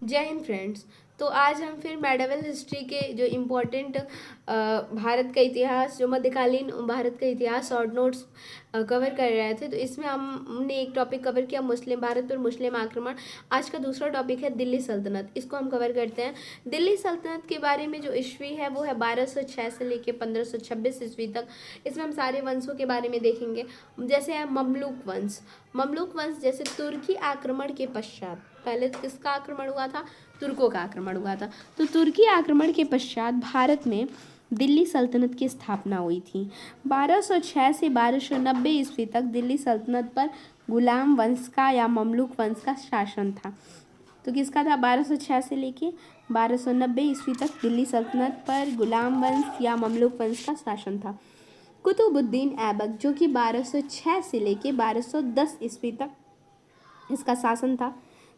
जय हिंद फ्रेंड्स। तो आज हम फिर मेडिवल हिस्ट्री के जो इम्पोर्टेंट भारत का इतिहास, जो मध्यकालीन भारत का इतिहास शॉर्ट नोट्स कवर कर रहे थे। तो इसमें हमने एक टॉपिक कवर किया, मुस्लिम भारत पर मुस्लिम आक्रमण। आज का दूसरा टॉपिक है दिल्ली सल्तनत, इसको हम कवर करते हैं। दिल्ली सल्तनत के बारे में जो ईस्वी है वो है 1206 से लेकर 1526 ईस्वी तक। इसमें हम सारे वंशों के बारे में देखेंगे, जैसे है ममलूक वंश। ममलूक वंश जैसे तुर्की आक्रमण के पश्चात, पहले किसका आक्रमण हुआ था? तुर्कों का आक्रमण हुआ था। तो तुर्की आक्रमण के पश्चात भारत में दिल्ली सल्तनत की स्थापना हुई थी। 1206 से 1290 ईस्वी तक दिल्ली सल्तनत पर गुलाम वंश का या ममलूक वंश का शासन था। तो किसका था? 1206 से लेके 1290 ईस्वी तक दिल्ली सल्तनत पर गुलाम वंश या ममलूक वंश का शासन था। कुतुबुद्दीन ऐबक, जो कि 1206 से लेके 1210 ईस्वी तक इसका शासन था।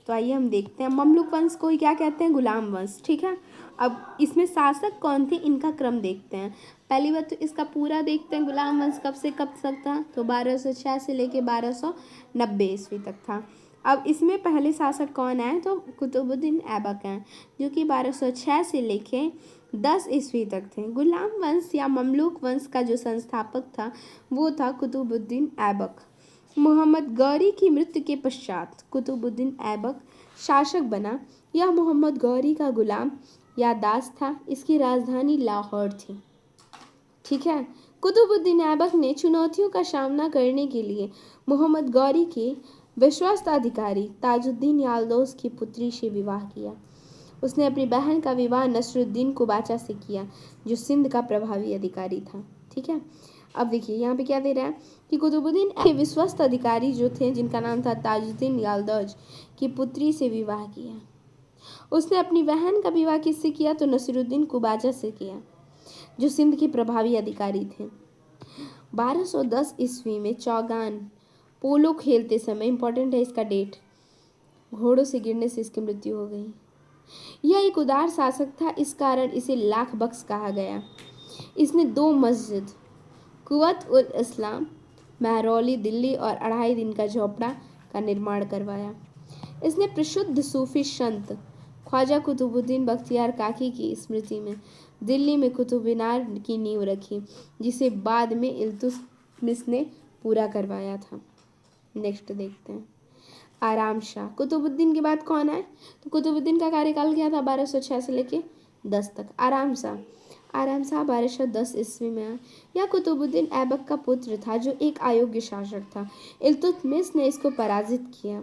तो आइए हम देखते हैं ममलूक वंश को ही क्या कहते हैं? गुलाम वंश। ठीक है, अब इसमें शासक कौन थे इनका क्रम देखते हैं। पहली बात तो इसका पूरा देखते हैं, गुलाम वंश कब से कब तक था? तो 1206 से लेके 1290 ईस्वी तक था। अब इसमें पहले शासक कौन है? तो कुतुबुद्दीन ऐबक हैं, जो कि 1206 से लेके 10 ईस्वी तक थे। गुलाम वंश या ममलूक वंश का जो संस्थापक था वो था कुतुबुद्दीन ऐबक। मोहम्मद गौरी की मृत्यु के पश्चात कुतुबुद्दीन ऐबक शासक बना। यह मोहम्मद गौरी का गुलाम या दास था। इसकी राजधानी लाहौर थी। ठीक है, कुतुबुद्दीन ऐबक ने चुनौतियों का सामना करने के लिए मोहम्मद गौरी के विश्वस्त अधिकारी ताजुद्दीन याल्दौस की पुत्री से विवाह किया। उसने अपनी बहन का विवाह नसरुद्दीन कुबाचा से किया, जो सिंध का प्रभावी अधिकारी था। ठीक है, अब देखिए यहाँ पे क्या दे रहा है कि कुतुबुद्दीन के विश्वस्त अधिकारी जो थे, जिनका नाम था ताजुद्दीन याल्दौज, की पुत्री से विवाह किया। उसने अपनी बहन का विवाह किससे किया? तो नसीरुद्दीन कुबाचा से किया, जो सिंध के प्रभावी अधिकारी थे। 1210 ईस्वी में चौगान पोलो खेलते समय, इंपॉर्टेंट है इसका डेट, घोड़ों से गिरने से इसकी मृत्यु हो गई। यह एक उदार शासक था, इस कारण इसे लाख बख्श कहा गया। इसने 2 मस्जिद, कुवत उल इस्लाम महरौली दिल्ली और 2.5 दिन का झोपड़ा का निर्माण करवाया। इसने प्रसिद्ध सूफी संत ख्वाजा कुतुबुद्दीन बख्तियार काकी की स्मृति में दिल्ली में कुतुब मीनार की नींव रखी, जिसे बाद में इल्तुतमिश ने पूरा करवाया था। नेक्स्ट देखते हैं आराम शाह। कुतुबुद्दीन के बाद कौन है? तो कुतुबुद्दीन का कार्यकाल क्या था? 1206 से लेके 10 तक। आराम शाह 1210 ईस्वी में आया। यह कुतुबुद्दीन ऐबक का पुत्र था, जो एक अयोग्य शासक था। इल्तुतमिश ने इसको पराजित किया।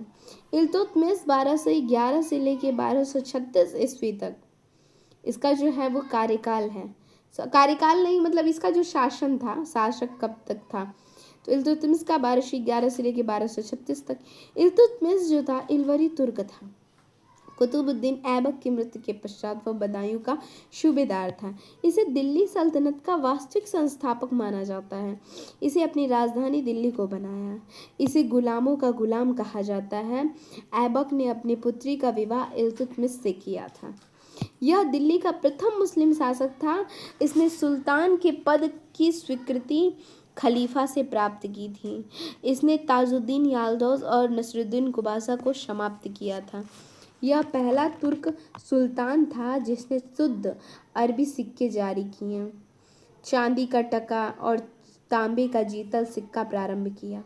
इल्तुतमिश 1211 से लेके 1236 ईस्वी तक इसका जो है वो कार्यकाल है। कार्यकाल नहीं, मतलब इसका जो शासन था, शासक कब तक था? तो इल्तुतमिश का 1211 से लेकर 1236 तक। इल्तुतमिश जो था इलवरी तुर्क था। कुतुबुद्दीन ऐबक की मृत्यु के पश्चात वह बदायूं का सूबेदार था। इसे दिल्ली सल्तनत का वास्तविक संस्थापक माना जाता है। इसे अपनी राजधानी दिल्ली को बनाया। इसे गुलामों का गुलाम कहा जाता है। ऐबक ने अपनी पुत्री का विवाह इल्तुतमिश से किया था। यह दिल्ली का प्रथम मुस्लिम शासक था। इसने सुल्तान के पद की स्वीकृति खलीफा से प्राप्त की थी। इसने ताजुद्दीन याल्दौज और नसरुद्दीन कुबासा को समाप्त किया था। यह पहला तुर्क सुल्तान था जिसने शुद्ध अरबी सिक्के जारी किए, चांदी का टका और तांबे का जीतल सिक्का प्रारंभ किया।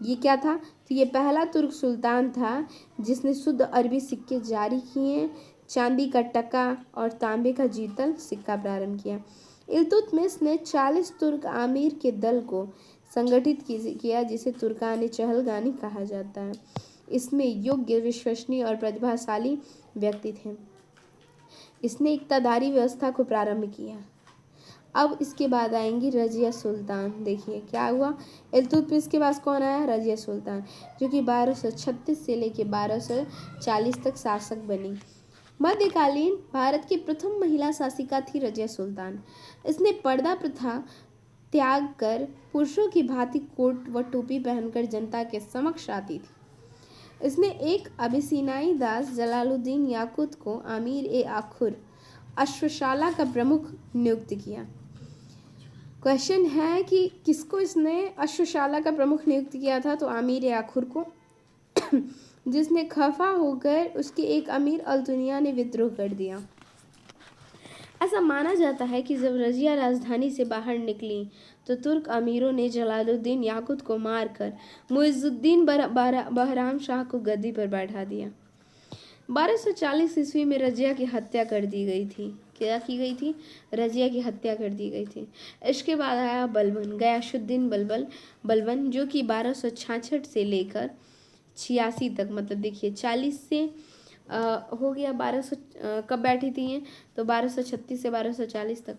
ये क्या था? तो ये पहला तुर्क सुल्तान था जिसने शुद्ध अरबी सिक्के जारी किए, चांदी का टका और तांबे का जीतल सिक्का प्रारंभ किया। इल्तुतमिश ने 40 तुर्क आमीर के दल को संगठित किया, जिसे तुर्कान चहलगानी कहा जाता है। इसमें योग्य, विश्वसनीय और प्रतिभाशाली व्यक्ति थे। इसने इक्तादारी व्यवस्था को प्रारंभ किया। अब इसके बाद आएंगी रजिया सुल्तान। देखिए क्या हुआ, इल्तुतमिश के पास कौन आया? रजिया सुल्तान, जो कि 1236 से लेकर 1240 तक शासक बनी। मध्यकालीन भारत की प्रथम महिला शासिका थी रजिया सुल्तान। इसने पर्दा प्रथा त्याग कर पुरुषों की भांति कोट व टोपी पहनकर जनता के समक्ष आती थी। इसने एक अबिसिनाई दास जलालुद्दीन याकुत को आमीर ए आखुर अश्वशाला का प्रमुख नियुक्त किया। क्वेश्चन है कि किसको इसने अश्वशाला का प्रमुख नियुक्त किया था? तो आमीर ए आखुर को जिसने खफा होकर उसके एक अमीर अल्तुनिया ने विद्रोह कर दिया। ऐसा माना जाता है कि जब रजिया राजधानी से बाहर निकली तो तुर्क अमीरों ने जलालुद्दीन याकुत को मारकर मुइजुद्दीन बहराम शाह को गद्दी पर बैठा दिया। 1240 ईस्वी में रजिया की हत्या कर दी गई थी। क्या की गई थी? रजिया की हत्या कर दी गई थी। इसके बाद आया बलबन, गयासुद्दीन बलबन, जो कि 1266 से लेकर 86 तक, मतलब देखिए 40 से हो गया 1200, कब बैठी थी ये? तो 1236 से 1240 तक।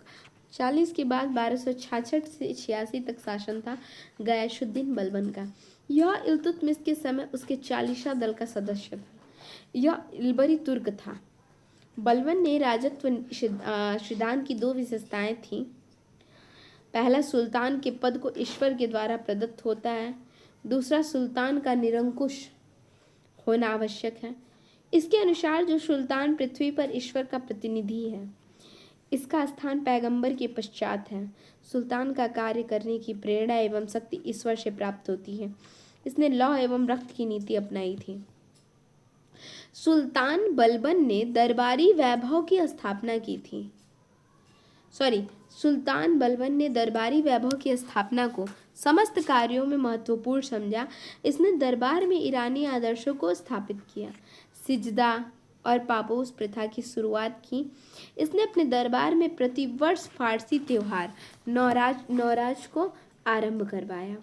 40 के बाद 1266 से 86 तक शासन था गयासुद्दीन बलबन का। यह इल्तुतमिश के समय उसके 40 दल का सदस्य था। यह इल्बरी तुर्क था। बलबन ने राजत्व सिद्धांत की दो विशेषताएं थीं। पहला, सुल्तान के पद को ईश्वर के द्वारा प्रदत्त होता है। दूसरा, सुल्तान का निरंकुश होना आवश्यक है। इसके अनुसार जो सुल्तान पृथ्वी पर ईश्वर का प्रतिनिधि है, इसका स्थान पैगंबर के पश्चात है। सुल्तान का कार्य करने की प्रेरणा एवं शक्ति ईश्वर से प्राप्त होती है। इसने लौ एवं रक्त की नीति अपनाई थी। सुल्तान बलबन ने दरबारी वैभव की स्थापना की थी। सुल्तान बलबन ने दरबारी वैभव की स्थापना को समस्त कार्यों में महत्वपूर्ण समझा। इसने दरबार में ईरानी आदर्शों को स्थापित किया, सिजदा और पापोस प्रथा की शुरुआत की। इसने अपने दरबार में प्रतिवर्ष फारसी त्योहार नौराज को आरंभ करवाया।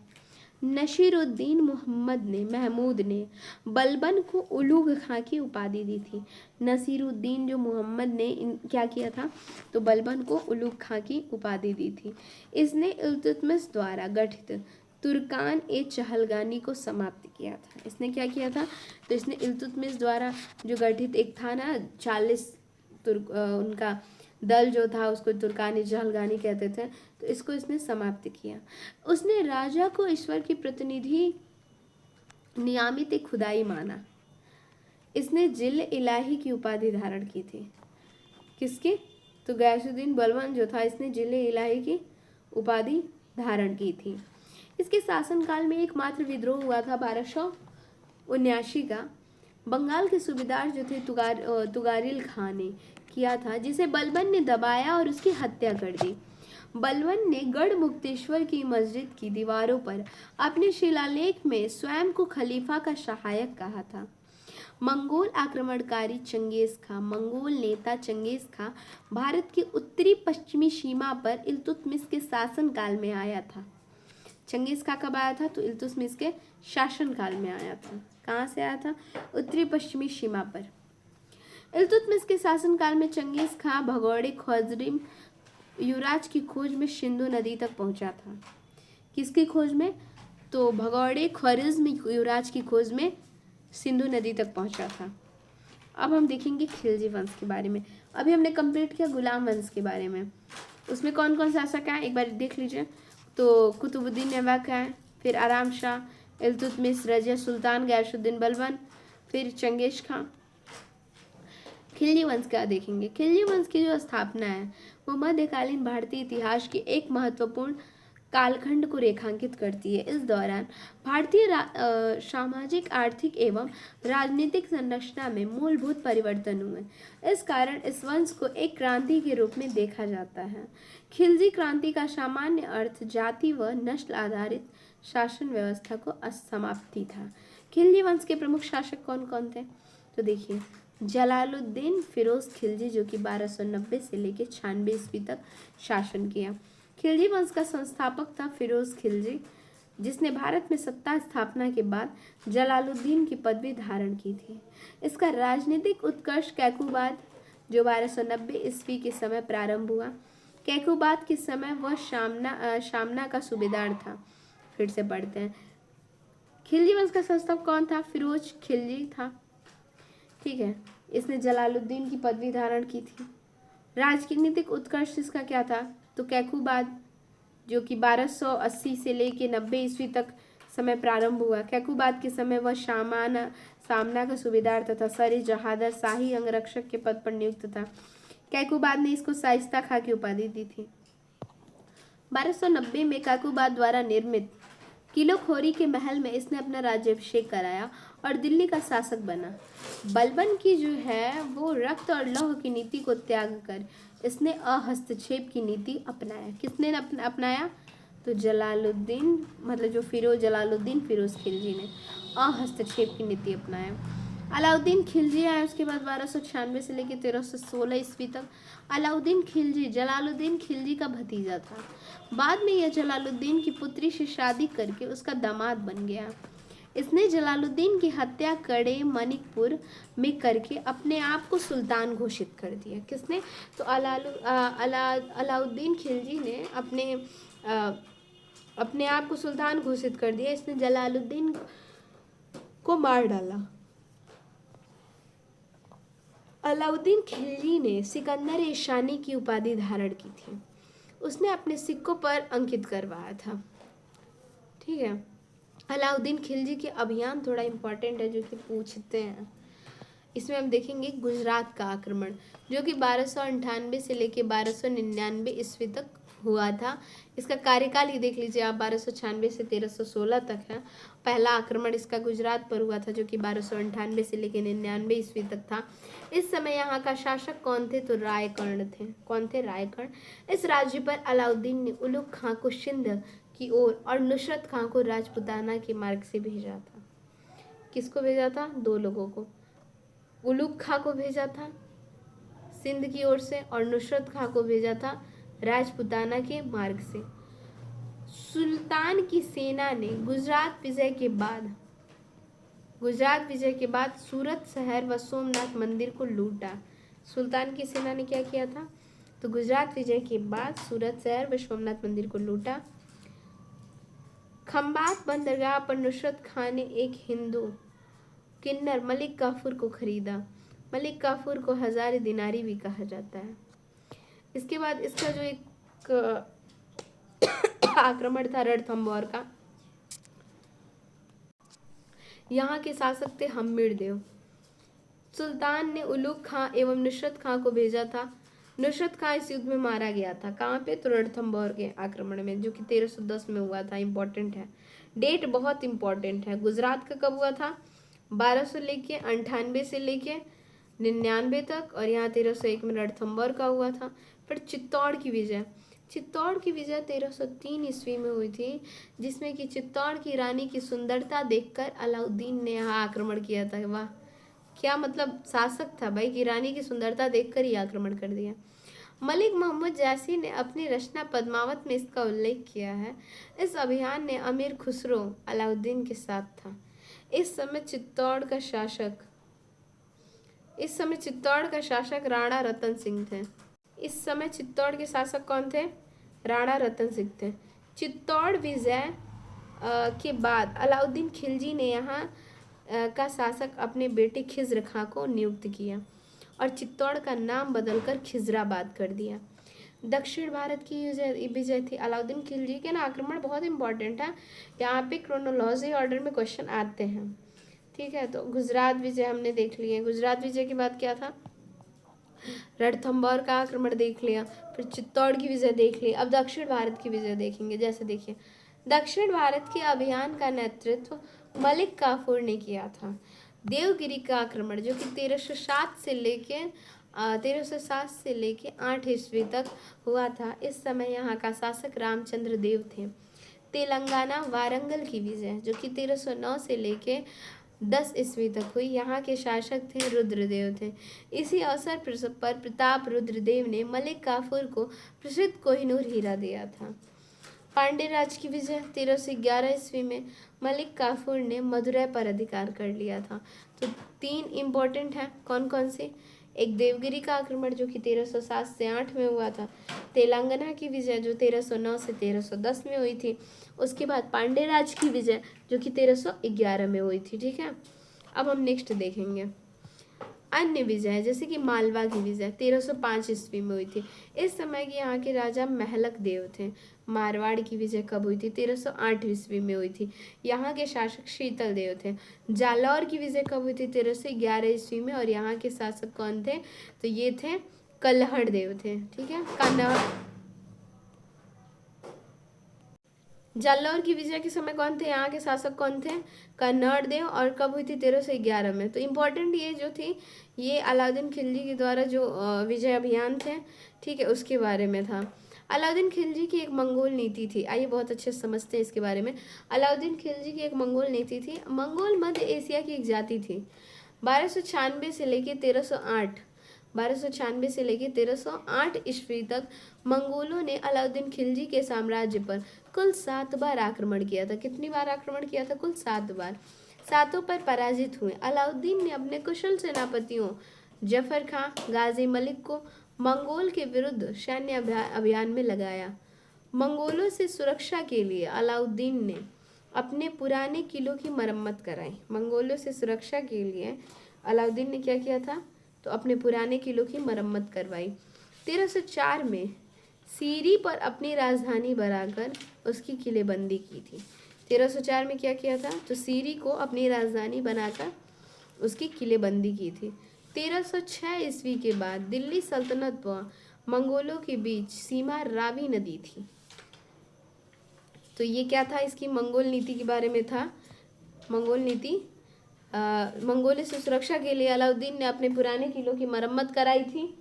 नसीरुद्दीन महमूद ने बलबन को उलूग खां की उपाधि दी थी। नसीरुद्दीन जो मोहम्मद ने क्या किया था? तो बलबन को उलूग खां की उपाधि दी थी। इसने इल्तुतमिश द्वारा गठित तुर्कान ए चहलगानी को समाप्त किया था। इसने क्या किया था? तो इसने इल्तुतमिश द्वारा जो गठित एक था ना 40 उनका दल जो था उसको तुर्कानी चहलगानी कहते थे, तो इसको इसने समाप्त किया। उसने राजा को ईश्वर की प्रतिनिधि नियामित खुदाई माना। इसने जिल इलाही की उपाधि धारण की थी। किसकी? तो गयासुद्दीन बलबन जो था, इसने जिल इलाही की उपाधि धारण की थी। इसके शासनकाल में एकमात्र विद्रोह हुआ था 1279 का। बंगाल के सूबेदार जो थे तुगारिल खां ने किया था, जिसे बलबन ने दबाया और उसकी हत्या कर दी। बलबन ने गढ़ मुक्तेश्वर की मस्जिद की दीवारों पर अपने शिलालेख में स्वयं को खलीफा का सहायक कहा था। मंगोल आक्रमणकारी मंगोल नेता चंगेज खां भारत की उत्तरी पश्चिमी सीमा पर इल्तुतमिश के शासनकाल में आया था। चंगेज खां कब आया था? तो इल्तुतमिश के शासनकाल में आया था। कहाँ से आया था? उत्तरी पश्चिमी सीमा पर। इल्तुतमिश के शासनकाल में चंगेज खां भगौड़े ख्वारिज़्म युवराज की खोज में सिंधु नदी तक पहुंचा था। किसकी खोज में? तो भगौड़े ख्वारिज़्म युवराज की खोज में सिंधु नदी तक पहुंचा था। अब हम देखेंगे खिलजी वंश के बारे में। अभी हमने कंप्लीट किया गुलाम वंश के बारे में। उसमें कौन कौन शासक हैं एक बार देख लीजिए। तो कुतुबुद्दीन ऐबक है, फिर आराम शाह, इल्तुतमिश, रजिया सुल्तान, गयासुद्दीन बलबन, फिर चंगेज खां। खिलजी वंश क्या देखेंगे? खिलजी वंश की जो स्थापना है वो मध्यकालीन भारतीय इतिहास के एक महत्वपूर्ण कालखंड को रेखांकित करती है। इस दौरान भारतीय सामाजिक, आर्थिक एवं राजनीतिक संरचना में मूलभूत परिवर्तन हुए। इस कारण इस वंश को एक क्रांति के रूप में देखा जाता है। खिलजी क्रांति का सामान्य अर्थ जाति व नस्ल आधारित शासन व्यवस्था को समाप्ति था। खिलजी वंश के प्रमुख शासक कौन कौन थे? तो देखिए, जलालुद्दीन फिरोज खिलजी जो कि 1290 से लेकर 96 ईस्वी तक शासन किया। खिलजी वंश का संस्थापक था फिरोज खिलजी, जिसने भारत में सत्ता स्थापना के बाद जलालुद्दीन की पदवी धारण की थी। इसका राजनीतिक उत्कर्ष कैकुबाद जो 1290 ईस्वी के समय प्रारंभ हुआ। कैकुबाद के समय वह शामना का सूबेदार था। फिर से पढ़ते हैं। खिलजी वंश का संस्थापक कौन था? फिरोज खिलजी था। ठीक है, इसने जलालुद्दीन की पदवी धारण की थी। राजनीतिक उत्कर्ष इसका क्या था? तो कैकुबाद जो कि 1280 से लेके 90 ईस्वी तक समय प्रारंभ हुआ। कैकुबाद के समय वह सामना का सूबेदार तथा सर जहादर शाही अंगरक्षक के पद पर नियुक्त था। कैकुबाद ने इसको शाइस्ता खां की उपाधि दी थी। 1290 में कैकुबाद द्वारा निर्मित किलोखोरी के महल में इसने अपना राज्याभिषेक कराया और दिल्ली का शासक बना। बलबन की जो है वो रक्त और लौह की नीति को त्याग कर इसने अहस्तक्षेप की नीति अपनाया। किसने अपनाया? तो जलालुद्दीन, मतलब जो जलालुद्दीन फिरोज खिलजी ने अहस्तक्षेप की नीति अपनाया। अलाउद्दीन खिलजी आए उसके बाद 1296 से लेकर 1316 ईस्वी तक। अलाउद्दीन खिलजी जलालुद्दीन खिलजी का भतीजा था। बाद में यह जलालुद्दीन की पुत्री से शादी करके उसका दामाद बन गया। इसने जलालुद्दीन की हत्या कड़े मणिकपुर में करके अपने आप को सुल्तान घोषित कर दिया। किसने? तो अलाउद्दीन खिलजी ने अपने आप को सुल्तान घोषित कर दिया। इसने जलालुद्दीन को मार डाला। अलाउद्दीन खिलजी ने सिकंदर ईशानी की उपाधि धारण की थी। उसने अपने सिक्कों पर अंकित करवाया था। ठीक है, अलाउद्दीन खिलजी के अभियान थोड़ा इम्पोर्टेंट है जो कि पूछते हैं। इसमें हम देखेंगे गुजरात का आक्रमण, जो कि 1298 से लेकर 1299 ईस्वी तक हुआ था। इसका कार्यकाल ही देख लीजिए आप, 1296 से 1316 तक है। पहला आक्रमण इसका गुजरात पर हुआ था, जो कि 1298 से लेकर 99 ईस्वी तक था। इस समय यहाँ का शासक कौन थे? तो रायकर्ण थे। कौन थे? रायकर्ण। इस राज्य पर अलाउद्दीन ने उलुग खां को सिंध की ओर और नुसरत खां को राजपुताना के मार्ग से भेजा था। किसको भेजा था? दो लोगों को। उलुग खां को भेजा था सिंध की ओर से और नुसरत खां को भेजा था राजपुताना के मार्ग से। सुल्तान की सेना ने गुजरात विजय के बाद सूरत शहर व सोमनाथ मंदिर को लूटा। सुल्तान की सेना ने क्या किया था? तो गुजरात विजय के बाद सूरत शहर व सोमनाथ मंदिर को लूटा। खंबात बंदरगाह पर नुसरत खान ने एक हिंदू किन्नर मलिक काफूर को खरीदा। मलिक काफूर को 1000 दिनारी भी कहा जाता है। इसके बाद इसका जो एक आक्रमण था रणथंभौर का, यहाँ के शासक थे हम्मीर देव। सुल्तान ने उलुग खां एवं नुसरत खां को भेजा था। नुसरत खां इस युद्ध में मारा गया था। कहाँ पे? तो रणथंभौर के आक्रमण में, जो कि 1310 में हुआ था। इंपॉर्टेंट है, डेट बहुत इंपॉर्टेंट है। गुजरात का कब हुआ था? 1298 से लेके 99 तक, और यहाँ 1301 में रणथंभौर का हुआ था। फिर चित्तौड़ की विजय 1303 ईस्वी में हुई थी, जिसमें कि चित्तौड़ की रानी की सुंदरता देखकर अलाउद्दीन ने यहाँ आक्रमण किया था। वाह, क्या मतलब शासक था भाई कि रानी की सुंदरता देखकर ही आक्रमण कर दिया। मलिक मोहम्मद जैसी ने अपनी रचना पद्मावत में इसका उल्लेख किया है। इस अभियान ने अमीर खुसरो अलाउद्दीन के साथ था। इस समय चित्तौड़ का शासक राणा रतन सिंह थे। इस समय चित्तौड़ के शासक कौन थे? राणा रतन सिंह थे। चित्तौड़ विजय के बाद अलाउद्दीन खिलजी ने यहाँ का शासक अपने बेटे खिज्र खां को नियुक्त किया और चित्तौड़ का नाम बदलकर खिजराबाद कर दिया। दक्षिण भारत की विजय थी। अलाउद्दीन खिलजी के ना आक्रमण बहुत इंपॉर्टेंट है, यहाँ पे क्रोनोलॉजी ऑर्डर में क्वेश्चन आते हैं। ठीक है, तो गुजरात विजय हमने देख लिए। गुजरात विजय के बाद क्या था? रणथंभौर का आक्रमण देख लिया, फिर चित्तौड़ की विजय देख ली। अब दक्षिण भारत की विजय देखेंगे। जैसे देखिए, दक्षिण भारत के अभियान का नेतृत्व मलिक काफूर ने किया था। देवगिरी का आक्रमण, जो कि 1307 से लेके 8 ईस्वी तक हुआ था। इस समय यहाँ का शासक रामचंद्र देव थे। तेलंगाना वारंगल की विजय, जो कि 1309 से लेके 10 ईस्वी तक हुई। यहाँ के शासक थे रुद्रदेव थे। इसी अवसर पर प्रताप रुद्रदेव ने मलिक काफूर को प्रसिद्ध कोहिनूर हीरा दिया था। पांड्य राज की विजय 1311 ईस्वी में मलिक काफूर ने मदुरै पर अधिकार कर लिया था। तो 3 इम्पोर्टेंट है। कौन कौन से? एक देवगिरी का आक्रमण, जो कि 1307 से 8 में हुआ था। तेलंगाना की विजय, जो 1309 से 1310 में हुई थी। उसके बाद पांड्य राज की विजय, जो कि 1311 में हुई थी। ठीक है, अब हम नेक्स्ट देखेंगे अन्य विजय, जैसे कि मालवा की विजय 1305 ईस्वी में हुई थी। इस समय के यहाँ के राजा महलक देव थे। मारवाड़ की विजय कब हुई थी? 1308 ईस्वी में हुई थी। यहाँ के शासक शीतल देव थे। जालौर की विजय कब हुई थी? 1311 ईस्वी में, और यहाँ के शासक कौन थे? तो ये थे कल्हड़ देव थे। ठीक है, जालौर की विजय के समय कौन थे, यहाँ के शासक कौन थे, कन्नड़ देव, और कब हुई थी, 1311 में। तो इम्पोर्टेंट ये जो थी, ये अलाउद्दीन खिलजी के द्वारा जो विजय अभियान थे, ठीक है, उसके बारे में था। अलाउद्दीन खिलजी की एक मंगोल नीति थी, आइए बहुत अच्छे से समझते हैं इसके बारे में। अलाउद्दीन खिलजी की एक मंगोल नीति थी। मंगोल मध्य एशिया की एक जाति थी। 1296 से लेके 1308, 1296 से लेके 1308 ईस्वी तक मंगोलों ने अलाउद्दीन खिलजी के साम्राज्य पर कुल 7 बार आक्रमण किया था। कितनी बार आक्रमण किया था, कुल 7 बार। सातों पर पराजित हुए। अलाउद्दीन ने अपने कुशल सेनापतियों जफर खां, गाजी मलिक को मंगोल के विरुद्ध सैन्य अभियान में लगाया। मंगोलों से सुरक्षा के लिए अलाउद्दीन ने अपने पुराने किलों की मरम्मत कराई। मंगोलों से सुरक्षा के लिए अलाउद्दीन ने क्या किया था, तो अपने पुराने किलों की मरम्मत करवाई। 1304 में सीरी पर अपनी राजधानी बनाकर उसकी किलेबंदी की थी। 1304 में क्या किया था, तो सीरी को अपनी राजधानी बनाकर उसकी किलेबंदी की थी। 1306 ईस्वी के बाद दिल्ली सल्तनत व मंगोलों के बीच सीमा रावी नदी थी। तो ये क्या था, इसकी मंगोल नीति के बारे में था। मंगोल नीति, मंगोलों से सुरक्षा के लिए अलाउद्दीन ने अपने पुराने किलों की मरम्मत कराई थी।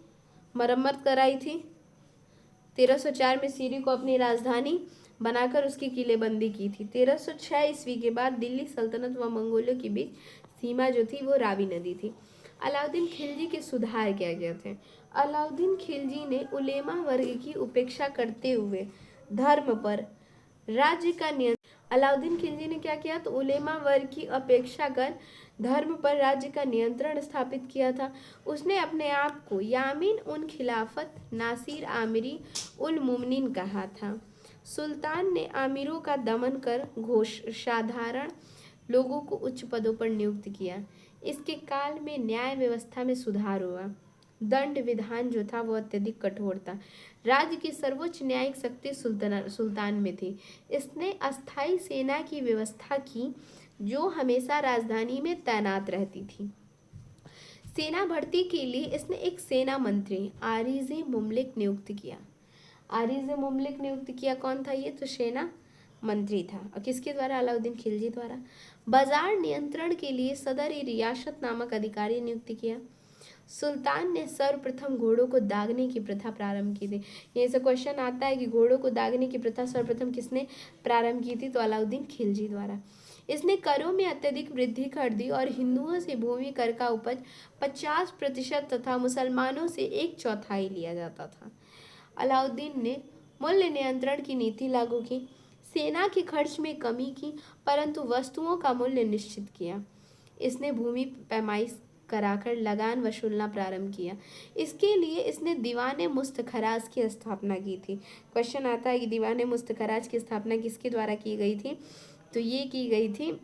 1304 में सीरी को अपनी राजधानी बनाकर उसकी किलेबंदी की थी। 1306 ईस्वी के बाद दिल्ली सल्तनत व मंगोलों के बीच सीमा जो थी वो रावी नदी थी। अलाउद्दीन खिलजी के सुधार क्या क्या थे। अलाउद्दीन खिलजी ने उलेमा वर्ग की उपेक्षा करते हुए धर्म पर राज्य का नियंत्रण। अलाउद्दीन खिलजी ने क्या किया, तो उलेमा वर्ग की अपेक्षा कर धर्म पर राज्य का नियंत्रण स्थापित किया था। उसने अपने आप को यामीन उन खिलाफत नासिर आमिरी उल मुमनिन कहा था। सुल्तान ने आमिरों का दमन कर साधारण लोगों को उच्च पदों पर नियुक्त किया। इसके काल में न्याय व्यवस्था में सुधार हुआ। दंड विधान जो था वो अत्यधिक कठोर था। राज्य की सर्वोच्च न्यायिक शक्ति सुल्तान में थी। इसने अस्थायी सेना की व्यवस्था की जो हमेशा राजधानी में तैनात रहती थी। सेना भर्ती के लिए इसने एक सेना मंत्री आरिज़े मुमलिक नियुक्त किया। आरिज़े मुमलिक नियुक्त किया, कौन था ये, तो सेना मंत्री था। और किसके द्वारा, अलाउद्दीन खिलजी द्वारा। बाजार नियंत्रण के लिए सदर ए रियासत नामक अधिकारी नियुक्त किया। सुल्तान ने सर्वप्रथम घोड़ों को दागने की प्रथा प्रारंभ की थी। ये सब क्वेश्चन आता है कि घोड़ों को दागने की प्रथा सर्वप्रथम किसने प्रारंभ की थी, तो अलाउद्दीन खिलजी द्वारा। इसने करों में अत्यधिक वृद्धि कर दी और हिंदुओं से भूमि कर का उपज 50% तथा मुसलमानों से 1/4 लिया जाता था। अलाउद्दीन ने मूल्य नियंत्रण की नीति लागू की। सेना के खर्च में कमी की, परंतु वस्तुओं का मूल्य निश्चित किया। इसने भूमि पैमाइश कराकर लगान वसूलना प्रारंभ किया। इसके लिए इसने दीवाने मुस्तखराज की स्थापना की थी। क्वेश्चन आता है कि दीवाने मुस्तखराज की स्थापना किसके द्वारा की गई थी, तो ये की गई थी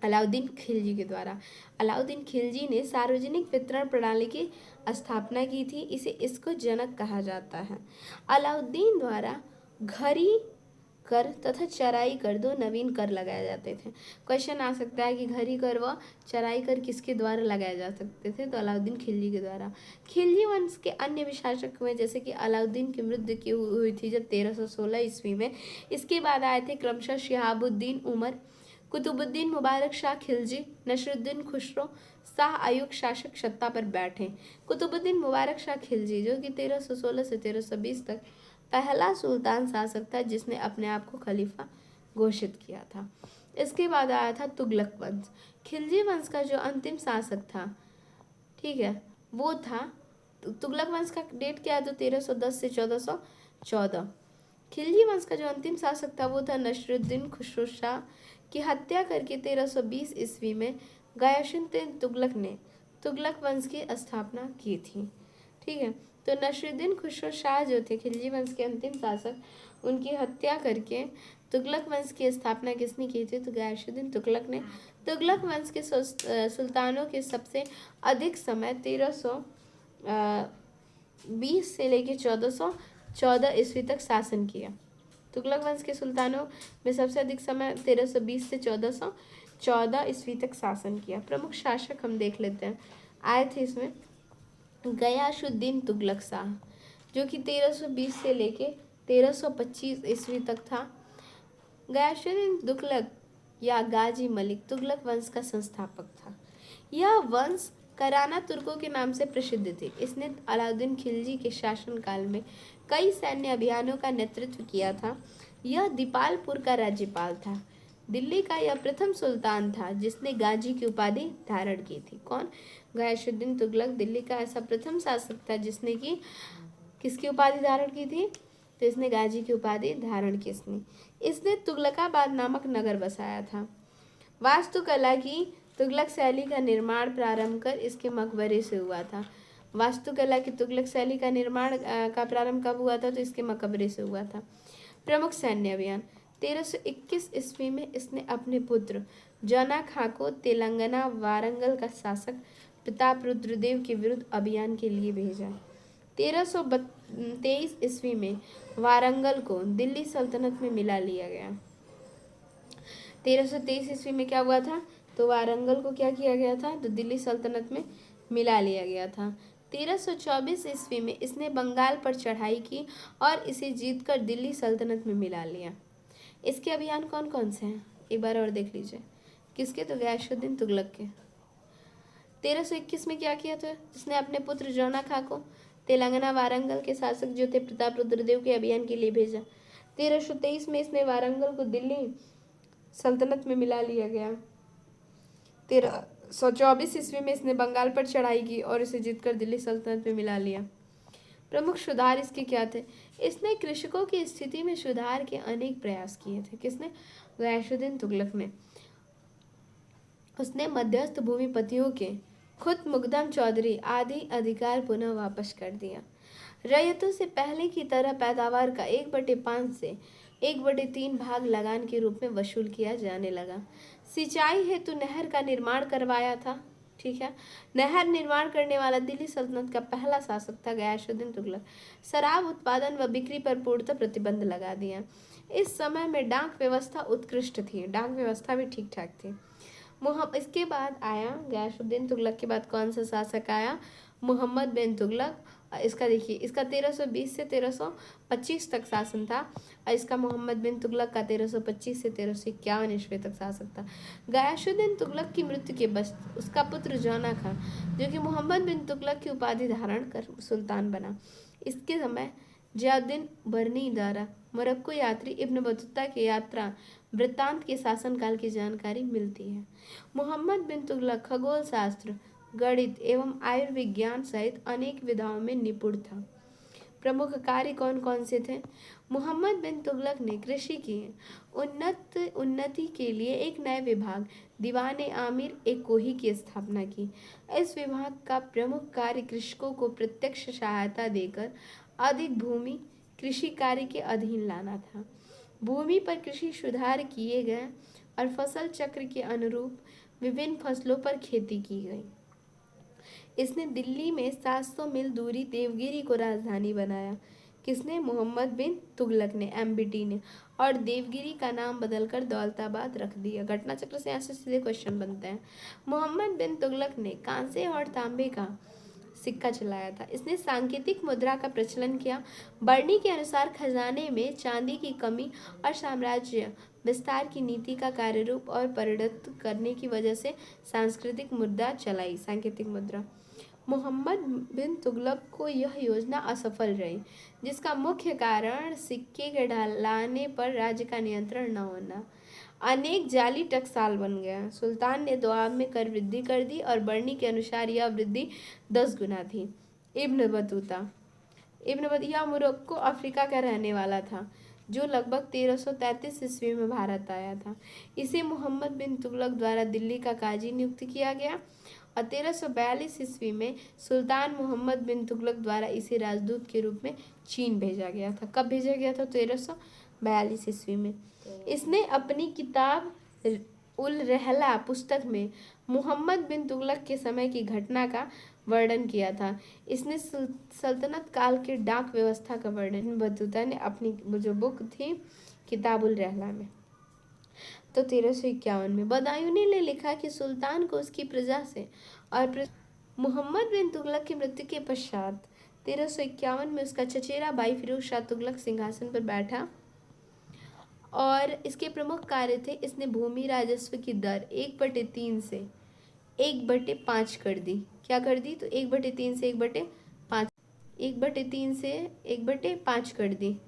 अलाउद्दीन खिलजी के द्वारा। अलाउद्दीन खिलजी ने सार्वजनिक वितरण प्रणाली की स्थापना की थी। इसको जनक कहा जाता है। अलाउद्दीन द्वारा घरी कर तथा चराई कर, दो नवीन कर लगाए जाते थे। क्वेश्चन आ सकता है कि घरी कर व चराई कर किसके द्वारा लगाए जा सकते थे, तो अलाउद्दीन खिलजी के द्वारा। खिलजी वंश के अन्य विशासक हुए, जैसे कि अलाउद्दीन की मृत्यु हुई थी जब 1316 ईस्वी में। इसके बाद आए थे क्रमशः शिहाबुद्दीन उमर, कुतुबुद्दीन मुबारक शाह खिलजी, नसरुद्दीन खुसरो, शाह आयुब शासक सत्ता पर बैठे। कुतुबुद्दीन मुबारक शाह खिलजी जो कि 1316 से 1320 तक पहला सुल्तान शासक था जिसने अपने आप को खलीफा घोषित किया था। इसके बाद आया था तुगलक वंश। खिलजी वंश का जो अंतिम शासक था, ठीक है, वो था तुगलक वंश का डेट क्या है, तो 1310 से 1414। खिलजी वंश का जो अंतिम शासक था वो था नसरुद्दीन खुसरो शाह की हत्या करके 1320 ईस्वी में गयासुद्दीन तुगलक ने तुगलक वंश की स्थापना की थी। ठीक है, तो नसरुद्दीन खुसरो शाह जो थे खिलजी वंश के अंतिम शासक, उनकी हत्या करके तुगलक वंश की स्थापना किसने की थी, तो गयासुद्दीन तुगलक ने। तुगलक वंश के सुल्तानों के सबसे अधिक समय 1320 से लेकर 1414 ईस्वी तक शासन किया। तुगलक वंश के सुल्तानों में सबसे अधिक समय 1320 से 1414 ईस्वी तक शासन किया। प्रमुख शासक हम देख लेते हैं, आए थे इसमें गयासुद्दीन तुगलक शाह जो कि 1320 से लेके 1325 ईस्वी तक था। गयासुद्दीन तुगलक या गाजी मलिक तुगलक वंश का संस्थापक था। यह वंश कराना तुर्कों के नाम से प्रसिद्ध थी। इसने अलाउद्दीन खिलजी के शासनकाल में कई सैन्य अभियानों का नेतृत्व किया था। यह दीपालपुर का राज्यपाल था। दिल्ली का यह प्रथम सुल्तान था जिसने गाजी की उपाधि धारण की थी। कौन? गयासुद्दीन तुगलक दिल्ली का ऐसा प्रथम शासक था जिसने की किसकी उपाधि धारण की थी? तो इसने गाजी की उपाधि धारण की। इसने तुगलकाबाद नामक नगर बसाया था। वास्तुकला की तुगलक शैली का निर्माण प्रारंभ कर इसके मकबरे से हुआ था। वास्तुकला की तुगलक शैली का निर्माण का प्रारंभ कब हुआ था? तो इसके मकबरे से हुआ था। प्रमुख सैन्य अभियान 1321 ईस्वी में इसने अपने पुत्र जौना खां को तेलंगाना वारंगल का शासक प्रताप रुद्रदेव के विरुद्ध अभियान के लिए भेजा। 1323 ईस्वी में वारंगल को दिल्ली सल्तनत में मिला लिया गया। 1323 ईस्वी में क्या हुआ था? तो वारंगल को क्या किया गया था? तो दिल्ली सल्तनत में मिला लिया गया था। 1324 ईस्वी में इसने बंगाल पर चढ़ाई की और इसे जीतकर दिल्ली सल्तनत में मिला लिया। इसके अभियान कौन कौन से हैं? एक बार और देख लीजिए। किसके? तो गयासुद्दीन तुगलक के। 1321 में क्या किया था? इसने अपने पुत्र जौना खां को तेलंगाना वारंगल के शासक जो थे प्रताप रुद्रदेव के अभियान के लिए भेजा। 1323 में इसने वारंगल को दिल्ली सल्तनत में मिला लिया गया। 1324 ईस्वी में इसने बंगाल पर चढ़ाई की और इसे जीतकर दिल्ली सल्तनत में मिला लिया। प्रमुख सुधार इसके क्या थे? इसने कृषकों की स्थिति में सुधार के अनेक प्रयास किए थे। किसने? गयासुद्दीन तुगलक ने। उसने मध्यस्थ भूमिपतियों के खुद मुकदम चौधरी आदि अधिकार पुनः वापस कर दिया। रैयतों से पहले की तरह पैदावार का 1/5 से 1/3 भाग लगान के रूप में वसूल किया जाने लगा। सिंचाई हेतु नहर का निर्माण करवाया था। ठीक है, नहर निर्माण करने वाला दिल्ली सल्तनत का पहला शासक था गयासुद्दीन तुगलक। शराब उत्पादन व बिक्री पर पूर्णतः प्रतिबंध लगा दिया। इस समय में डाक व्यवस्था उत्कृष्ट थी। डाक व्यवस्था भी ठीक ठाक थी। इसके बाद आया गयासुद्दीन तुगलक के बाद कौन सा शासक आया? मोहम्मद बिन तुगलक। इसका देखिए, इसका 1320 से 1325 तक शासन था और इसका मोहम्मद बिन तुगलक का 1325 से 1351 ईस्वी तक शासक था। गयासुद्दीन तुगलक की मृत्यु के बाद उसका पुत्र जौना खां जो कि मोहम्मद बिन तुगलक की उपाधि धारण कर सुल्तान बना। इसके समय जियाउद्दीन बरनी द्वारा मोरक्को यात्री इब्न बतूता के यात्रा वृत्तांत के शासनकाल की जानकारी मिलती है। मोहम्मद बिन तुगलक खगोल शास्त्र, गणित एवं आयुर्विज्ञान सहित अनेक विधाओं में निपुण था। प्रमुख कार्य कौन कौन से थे? मोहम्मद बिन तुगलक ने कृषि की उन्नति के लिए एक नए विभाग दीवाने आमिर एक कोही की स्थापना की। इस विभाग का प्रमुख कार्य कृषकों को प्रत्यक्ष सहायता देकर अधिक भूमि कृषि कार्य के अधीन लाना था। भूमि पर कृषि सुधार किए गए और फसल चक्र के अनुरूप विभिन्न फसलों पर खेती की गई। इसने दिल्ली में 700 मील दूरी देवगिरी को राजधानी बनाया। किसने? मोहम्मद बिन तुगलक ने, MBT ने। और देवगिरी का नाम बदलकर दौलताबाद रख दिया। घटना चक्र से यहाँ से सीधे क्वेश्चन बनते हैं। मोहम्मद बिन तुगलक ने कांसे और तांबे का सिक्का चलाया था। इसने सांकेतिक मुद्रा का प्रचलन किया। बर्नी के अनुसार खजाने में चांदी की कमी और साम्राज्य विस्तार की नीति का कार्यरूप और परिणत करने की वजह से सांस्कृतिक मुद्रा चलाई, सांकेतिक मुद्रा। मोहम्मद बिन तुगलक को यह योजना असफल रही, जिसका मुख्य कारण सिक्के के ढलाने पर राज्य का नियंत्रण न होना। अनेक जाली टकसाल बन गया। सुल्तान ने दोआब में कर वृद्धि कर दी और बर्नी के अनुसार यह वृद्धि 10 गुना थी। इब्न बतूता यह मोरक्को अफ्रीका का रहने वाला था जो लगभग 1333 ईस्वी में भारत आया था। इसे मोहम्मद बिन तुगलक द्वारा दिल्ली का काजी नियुक्त किया गया और 1342 ईस्वी में सुल्तान मोहम्मद बिन तुगलक द्वारा इसे राजदूत के रूप में चीन भेजा गया था। कब भेजा गया था? 1342 ईस्वी में। इसने अपनी किताब उल रहला पुस्तक में मोहम्मद बिन तुगलक के समय की घटना का वर्णन किया था। इसने सल्तनत काल के डाक व्यवस्था का वर्णन बतूता ने अपनी जो बुक थी किताब उल रहला में। तो 1351 में बदायूनी ने लिखा कि सुल्तान को उसकी प्रजा से और मोहम्मद बिन तुगलक की मृत्यु के पश्चात 1351 में उसका चचेरा भाई फिरोज शाह तुगलक सिंहासन पर बैठा और इसके प्रमुख कार्य थे, इसने भूमि राजस्व की दर 1/3 से 1/5 कर दी। क्या कर दी? तो 1/3 से 1/5, 1/3 से 1/5 कर दी।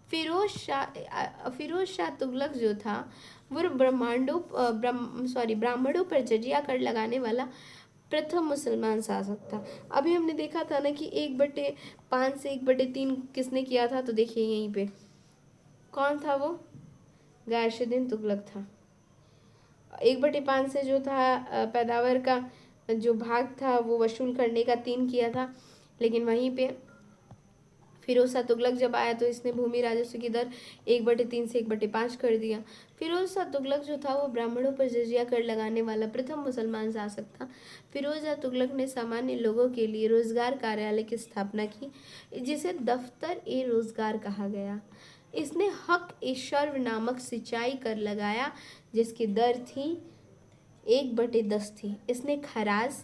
फिरोज शाह तुगलक जो था वो ब्राह्मणों पर जजिया कर लगाने वाला प्रथम मुसलमान शासक था। अभी हमने देखा था ना कि 1/5 से 1/3 किसने किया था, तो देखिए यहीं पे कौन था वो, गैशुद्दीन तुगलक था। 1/5 से जो था पैदावार का जो भाग था वो वसूल करने का 3 किया था, लेकिन वहीं पे फिरोज शाह तुगलक जब आया तो इसने भूमि राजस्व की दर 1/3 से 1/5 कर दिया। फिरोज शाह तुगलक जो था वो ब्राह्मणों पर जजिया कर लगाने वाला प्रथम मुसलमान शासक था। फिरोज शाह तुगलक ने सामान्य लोगों के लिए रोजगार कार्यालय की स्थापना की, जिसे दफ्तर ए रोजगार कहा गया। इसने हक ए शर्व नामक सिंचाई कर लगाया, जिसकी दर थी 1/10 थी। इसने खराज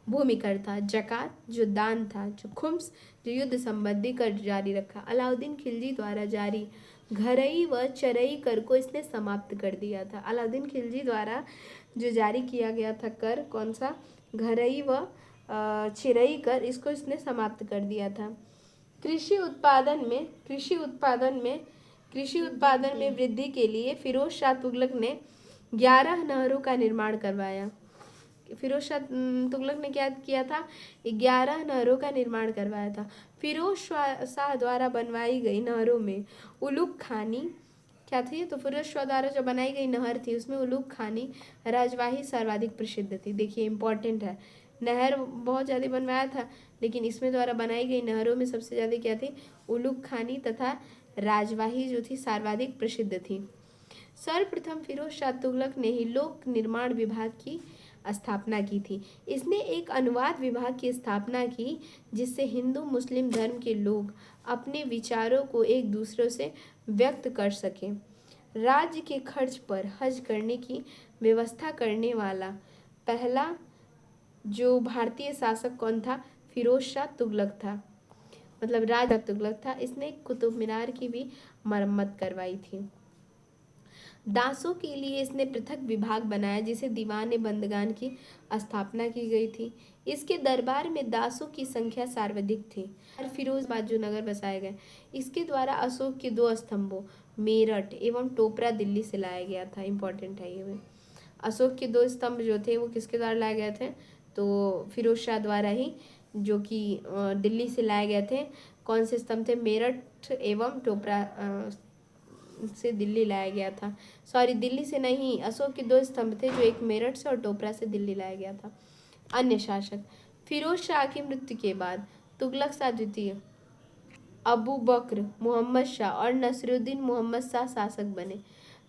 भूमि कर था, जकात जो दान था, जो खुम्स जो युद्ध संबंधी कर जारी रखा। अलाउद्दीन खिलजी द्वारा जारी घरई व चरई कर को इसने समाप्त कर दिया था। अलाउद्दीन खिलजी द्वारा जो जारी किया गया था कर, कौन सा, घरई व चिरई कर, इसको इसने समाप्त कर दिया था। कृषि उत्पादन में वृद्धि के लिए फिरोज शाह तुगलक ने 11 नहरों का निर्माण करवाया। फिरोज शाह तुगलक ने क्या किया था? 11 नहरों का निर्माण करवाया था। फिरोज शाह द्वारा बनवाई गई नहरों में उलूग खानी क्या थी? तो फिरोज शाह द्वारा जो बनाई गई नहर थी उसमें उलूग खानी राजवाही सर्वाधिक प्रसिद्ध थी। देखिए इंपॉर्टेंट है, नहर बहुत ज़्यादा बनवाया था, लेकिन इसमें द्वारा बनाई गई नहरों में सबसे ज़्यादा क्या थी? उलूग खानी तथा राजवाही जो थी सर्वाधिक प्रसिद्ध थी। सर्वप्रथम फिरोज शाह तुगलक ने ही लोक निर्माण विभाग की स्थापना की थी। इसने एक अनुवाद विभाग की स्थापना की, जिससे हिंदू मुस्लिम धर्म के लोग अपने विचारों को एक दूसरे से व्यक्त कर सकें। राज्य के खर्च पर हज करने की व्यवस्था करने वाला पहला जो भारतीय शासक कौन था? फिरोज शाह तुगलक था, मतलब राजा तुगलक था। इसने कुतुब मीनार की भी मरम्मत करवाई थी। दासों के लिए इसने पृथक विभाग बनाया, जिसे दीवान बंदगान की स्थापना की गई थी। इसके दरबार में दासों की संख्या सर्वाधिक थी। और फिरोजाबाद जो नगर बसाए गए, इसके द्वारा अशोक के 2 स्तंभों मेरठ एवं टोपरा दिल्ली से लाया गया था। इंपॉर्टेंट है ये भी। अशोक के 2 स्तंभ जो थे वो किसके द्वारा लाए गए थे? तो फिरोज शाह द्वारा ही, जो कि दिल्ली से लाए गए थे। कौन से स्तंभ थे? मेरठ एवं टोपरा से दिल्ली लाया गया था। सॉरी, दिल्ली से नहीं, अशोक के 2 स्तंभ थे, जो एक मेरठ से और टोपरा से दिल्ली लाया गया था। अन्य शासक, फिरोज शाह की मृत्यु के बाद तुगलक शाह द्वितीय, अबू बकर मोहम्मद शाह और नसरुद्दीन मोहम्मद शाह शासक बने।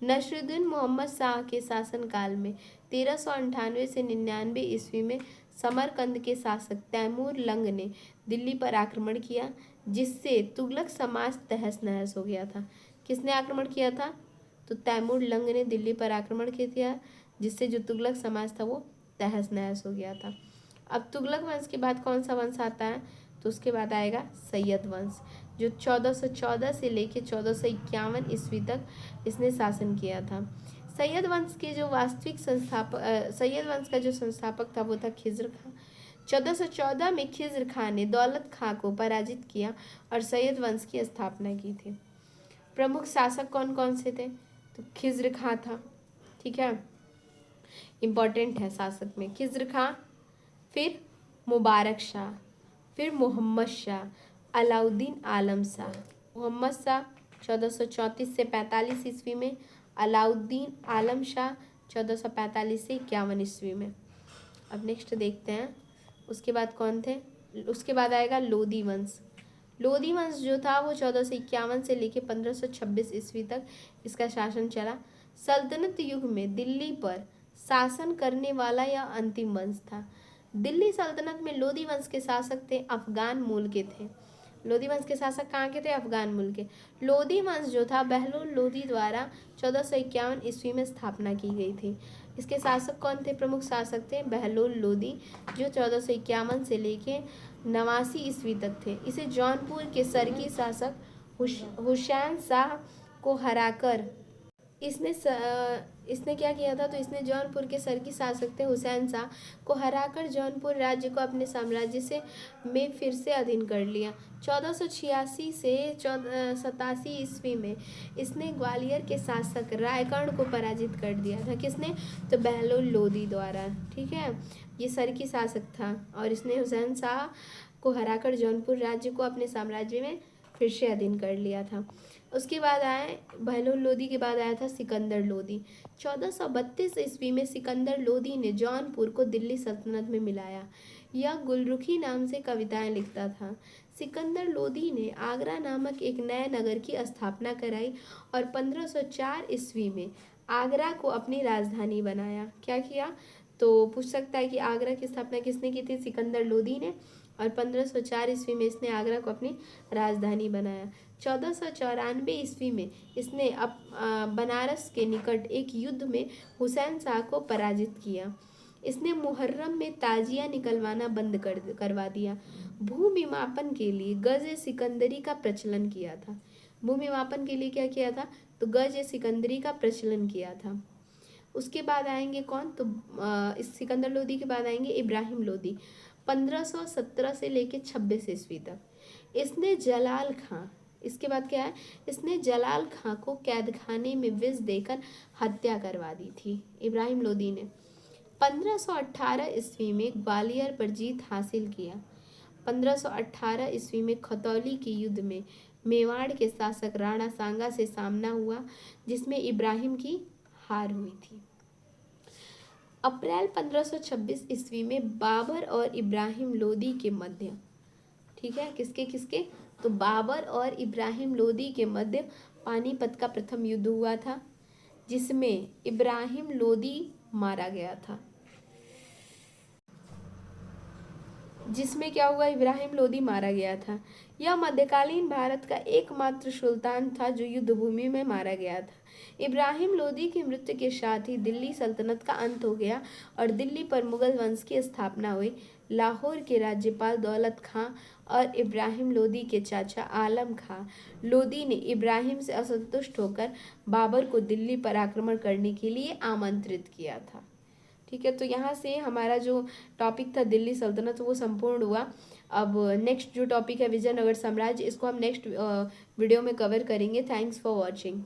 नसरुद्दीन मोहम्मद शाह के शासनकाल में 1398 से 99 ईस्वी में समरकंद के शासक तैमूर लंग ने दिल्ली पर आक्रमण किया, जिससे तुगलक समाज तहस नहस हो गया था। किसने आक्रमण किया था? तो तैमूर लंग ने दिल्ली पर आक्रमण किया, जिससे जो तुगलक समाज था वो तहस नहस हो गया था। अब तुगलक वंश के बाद कौन सा वंश आता है? तो उसके बाद आएगा सैयद वंश, जो 1414 से लेकर 1451 ईस्वी तक इसने शासन किया था। सैयद वंश के जो वास्तविक सैयद वंश का जो संस्थापक था वो था खिज्र खां। 1414 में खिज्र खां ने दौलत खां को पराजित किया और सैयद वंश की स्थापना की थी। प्रमुख शासक कौन कौन से थे? तो खिज्र खां था, ठीक है, इंपॉर्टेंट है शासक में खिज्र खां, फिर मुबारक शाह, फिर मोहम्मद शाह, अलाउद्दीन आलम शाह। मोहम्मद शाह 1434 से 45 ईस्वी में, अलाउद्दीन आलम शाह 1445 से 51 ईस्वी में। अब नेक्स्ट देखते हैं, उसके बाद कौन थे? उसके बाद आएगा लोधी वंश। लोधी वंश जो था वो 1451 से लेकर 1526 ईस्वी तक इसका शासन चला। सल्तनत युग में दिल्ली पर शासन करने वाला यह अंतिम वंश था। दिल्ली सल्तनत में लोधी वंश के शासक थे अफगान मूल के थे। लोधी वंश के शासक कहाँ के थे? अफगान मूल के। लोधी वंश जो था बहलोल लोधी द्वारा 1451 ईस्वी में स्थापना की गई थी। इसके शासक कौन थे? प्रमुख शासक थे बहलोल लोधी, जो 1451 से लेके 89 ईस्वी तक थे। इसे जौनपुर के सरकी शासक हुसैन शाह को हराकर इसने क्या किया था, तो इसने जौनपुर के सरकी शासक थे हुसैन शाह को हराकर जौनपुर राज्य को अपने साम्राज्य से में फिर से अधीन कर लिया। 1486 से 87 ईस्वी में इसने ग्वालियर के शासक रायकर्ण को पराजित कर दिया था। किसने, तो बहलोल लोदी द्वारा। ठीक है, ये सरकी शासक था और इसने हुसैन शाह को हराकर जौनपुर राज्य को अपने साम्राज्य में फिर से अधीन कर लिया था। उसके बाद आए बहलोल लोदी के बाद आया था सिकंदर लोदी। 1432 ईस्वी में सिकंदर लोदी ने जौनपुर को दिल्ली सल्तनत में मिलाया। यह गुलरुखी नाम से कविताएं लिखता था। सिकंदर लोदी ने आगरा नामक एक नए नगर की स्थापना कराई और 1504 ईस्वी में आगरा को अपनी राजधानी बनाया। क्या किया, तो पूछ सकता है कि आगरा की स्थापना किसने की थी, सिकंदर लोदी ने, और 1504 ईस्वी में इसने आगरा को अपनी राजधानी बनाया। 1494 ईस्वी में इसने बनारस के निकट एक युद्ध में हुसैन शाह को पराजित किया। इसने मुहर्रम में ताजिया निकलवाना बंद करवा दिया। भूमि मापन के लिए गज सिकंदरी का प्रचलन किया था। भूमि मापन के लिए क्या किया था, तो गज सिकंदरी का प्रचलन किया था। उसके बाद आएंगे कौन, तो इस सिकंदर लोदी के बाद आएंगे इब्राहिम लोदी। 1517 से लेके 26 ईस्वी तक इसने जलाल खां, इसके बाद क्या है, इसने जलाल खां को कैद खाने में विष देकर हत्या करवा दी थी इब्राहिम लोदी ने। 1518 ईस्वी में ग्वालियर पर जीत हासिल किया। 1518 ईस्वी में खतौली के युद्ध में मेवाड़ के शासक राणा सांगा से सामना हुआ, जिसमें इब्राहिम की हार हुई थी। अप्रैल 1526 ईस्वी में बाबर और इब्राहिम लोदी के मध्य, ठीक है, किसके किसके, तो बाबर और इब्राहिम लोदी के मध्य पानीपत का प्रथम युद्ध हुआ था, जिसमें इब्राहिम लोदी मारा गया था। जिसमें क्या हुआ, इब्राहिम लोदी मारा गया था। यह मध्यकालीन भारत का एकमात्र सुल्तान था जो युद्ध भूमि में मारा गया था। इब्राहिम लोदी की मृत्यु के साथ ही दिल्ली सल्तनत का अंत हो गया और दिल्ली पर मुगल वंश की स्थापना हुई। लाहौर के राज्यपाल दौलत खां और इब्राहिम लोदी के चाचा आलम खां लोदी ने इब्राहिम से असंतुष्ट होकर बाबर को दिल्ली पर आक्रमण करने के लिए आमंत्रित किया था। ठीक है, तो यहाँ से हमारा जो टॉपिक था दिल्ली सल्तनत वो संपूर्ण हुआ। अब नेक्स्ट जो टॉपिक है विजयनगर साम्राज्य, इसको हम नेक्स्ट वीडियो में कवर करेंगे। Thanks for watching.